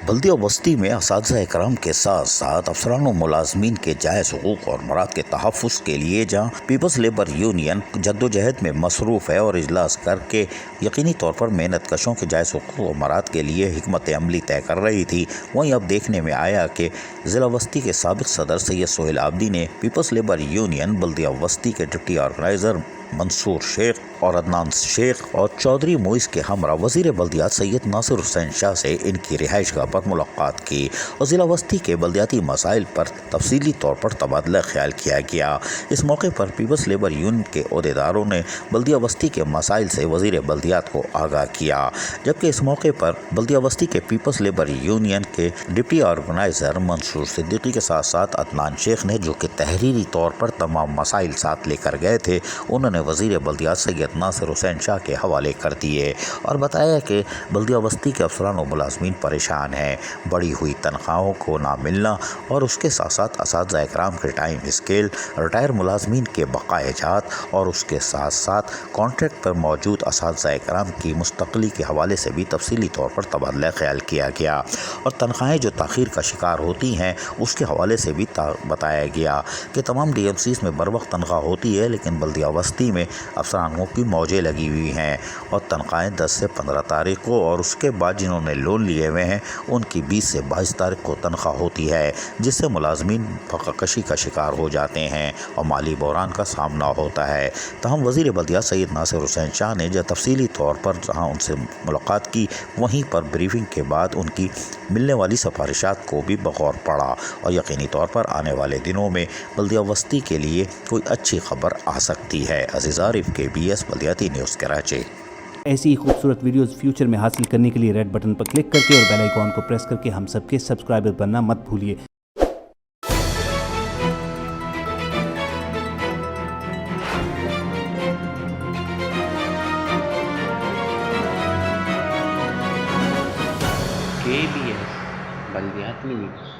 बल्दिया बस्ती में असातिज़ा इकराम के साथ साथ अफसरान और मुलाजमीन के जायज़ हुकूक और मराद के तहफ़्फ़ुज़ के लिए जहाँ पीपल्स लेबर यूनियन जद्दोजहद में मसरूफ़ है और इजलास करके यकीनी तौर पर मेहनत कशों के जायज़ हुकूक और मराद के लिए हिकमत अमली तय कर रही थी, वहीं अब देखने में आया कि ज़िला बस्ती के साबिक़ सदर सैयद सोहेल आबदी ने पीपल्स लेबर यूनियन बल्दिया बस्ती के डिप्टी ऑर्गेनाइज़र मंसूर शेख और अदनान शेख और चौधरी मोइस के हमरा वज़ीर बल्दियात सैयद नासिर हुसैन शाह से इनकी रिहाइशगाह पर मुलाकात की और ज़िला बस्ती के बल्दियाती मसाइल पर तफसीली तौर पर तबादला ख्याल किया गया। इस मौके पर पीपल्स लेबर यूनियन के अहदेदारों ने बल्दिया बस्ती के मसाइल से वज़ीर बल्दियात को आगाह किया, जबकि इस मौके पर बल्दिया बस्ती के पीपल्स लेबर यूनियन के डिप्टी ऑर्गेनाइज़र मंसूर सिद्दीकी के साथ साथ अदनान शेख ने, जो कि तहरीरी तौर पर तमाम मसाइल साथ लेकर गए थे, उन्होंने वज़ीर बल्दियात सैयद नासिर हुसैन शाह के हवाले कर दिए और बताया कि बल्दिया बस्ती के अफसरान और मुलाजमीन परेशान हैं। बढ़ी हुई तनख्वाहों को ना मिलना और उसके साथ साथ असातिज़ा इकराम के टाइम स्केल, रिटायर मुलाजमीन के बकाए जात और उसके साथ साथ कॉन्ट्रैक्ट पर मौजूद असातिज़ा इकराम की मुस्तक़ली के हवाले से भी तफसीली तौर पर तबादला ख्याल किया गया और तनख्वाहें जो ताख़ीर का शिकार होती हैं उसके हवाले से भी बताया गया कि तमाम DMCs में बर वक्त तनख्वाह होती है, लेकिन बल्दिया बस्ती में अफसरानों की मौजें लगी हुई हैं और तनख्वाहें 10 से 15 तारीख को और उसके बाद जिन्होंने लोन लिए हुए हैं उनकी 20 से 22 तारीख को तनख्वाह होती है, जिससे मुलाजमीन फ़क़ाकशी का शिकार हो जाते हैं और माली बहरान का सामना होता है। तहम वज़ीर बल्दियात सैयद नासिर हुसैन शाह ने जब तफसीली तौर पर जहाँ उनसे मुलाकात की, वहीं पर ब्रीफिंग के बाद उनकी मिलने वाली सिफारिशात को भी बगौर पढ़ा और यकीनी तौर पर आने वाले दिनों में बल्दिया बस्ती के लिए कोई अच्छी खबर आ सकती है। अज़ीज़ आरिफ, KBS बल्दियाती न्यूज़ कराची। ऐसी ही खूबसूरत वीडियोस फ्यूचर में हासिल करने के लिए रेड बटन पर क्लिक करके और बेल आइकॉन को प्रेस करके हम सबके सब्सक्राइबर बनना मत भूलिए। KBS बल्दियाती न्यूज़।